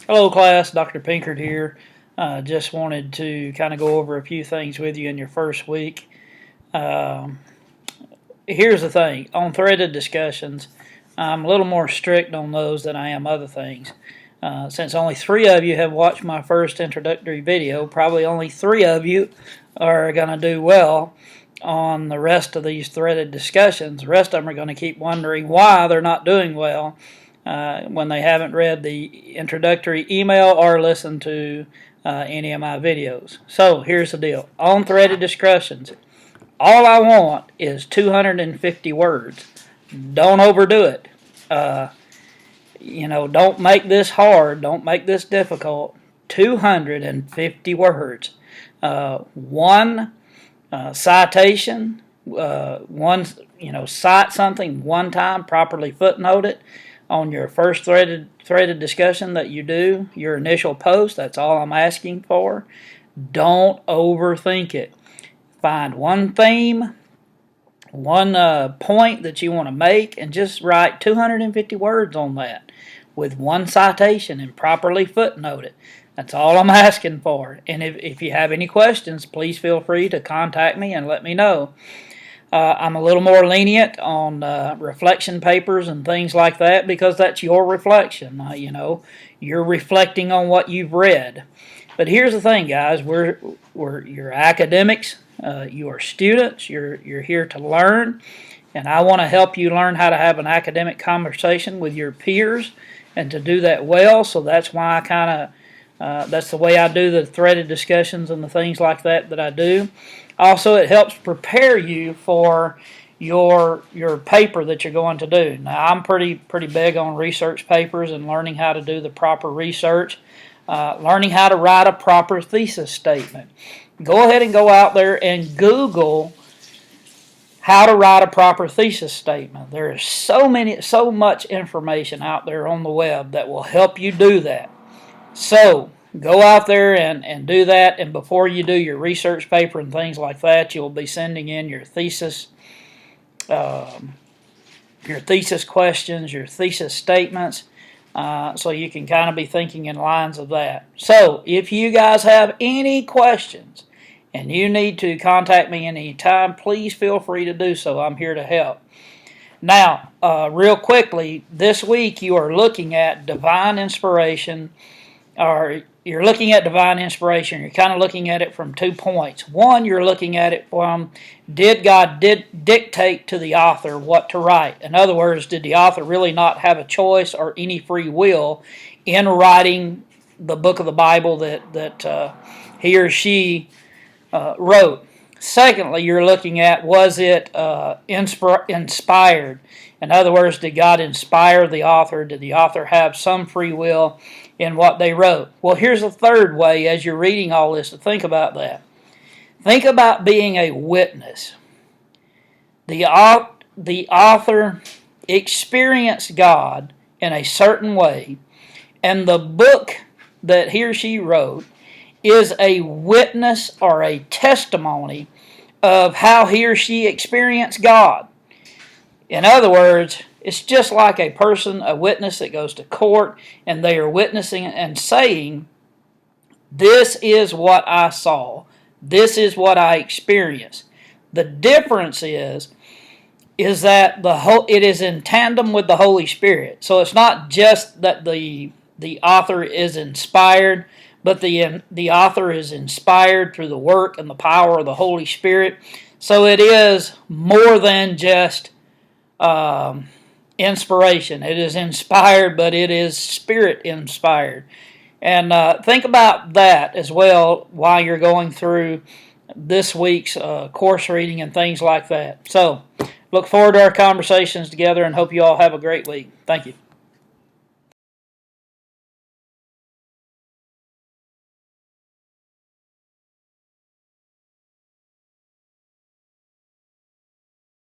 Hello class, Dr. Pinkert here. Just wanted to kind of go over a few things with you in your first week. Here's the thing, on threaded discussions, I'm a little more strict on those than I am other things. Since only 3 of you have watched my first introductory video, probably only 3 of you are going to do well on the rest of these threaded discussions. The rest of them are going to keep wondering why they're not doing well when they haven't read the introductory email or listened to any of my videos. So here's the deal. On threaded discussions, all I want is 250 words. Don't overdo it. Don't make this hard. Don't make this difficult. 250 words. One citation. Cite something one time, properly footnote it on your first threaded discussion that you do, your initial post. That's all I'm asking for. Don't overthink it. Find one theme, one point that you want to make, and just write 250 words on that with one citation and properly footnote it. That's all I'm asking for. And if you have any questions, please feel free to contact me and let me know. I'm a little more lenient on reflection papers and things like that because that's your reflection. You're reflecting on what you've read. But here's the thing, guys. You're academics. You are students. You're here to learn, and I want to help you learn how to have an academic conversation with your peers, and to do that well. So that's why that's the way I do the threaded discussions and the things like that I do. Also, it helps prepare you for your paper that you're going to do. Now, I'm pretty big on research papers and learning how to do the proper research, learning how to write a proper thesis statement. Go ahead and go out there and Google how to write a proper thesis statement. There is so much information out there on the web that will help you do that. So go out there and do that, and before you do your research paper and things like that, you'll be sending in your thesis questions, your thesis statements, so you can kind of be thinking in lines of that. So if you guys have any questions and you need to contact me anytime, please feel free to do so. I'm here to help. Now, real quickly, this week you are looking at divine inspiration, or you're looking at divine inspiration. You're kind of looking at it from 2 points. One, you're looking at it from, did God dictate to the author what to write? In other words, did the author really not have a choice or any free will in writing the book of the Bible that he or she wrote? Secondly, you're looking at, was it inspired? In other words, did God inspire the author? Did the author have some free will in what they wrote? Well, here's a third way as you're reading all this to think about that. Think about being a witness. The author experienced God in a certain way, and the book that he or she wrote is a witness or a testimony of how he or she experienced God. In other words, it's just like a witness that goes to court, and they are witnessing and saying, this is what I saw. This is what I experienced. The difference is that it is in tandem with the Holy Spirit. So it's not just that the author is inspired, but the author is inspired through the work and the power of the Holy Spirit. So it is more than just inspiration. It is inspired, but it is Spirit inspired. And think about that as well while you're going through this week's course reading and things like that. So look forward to our conversations together, and hope you all have a great week. Thank you.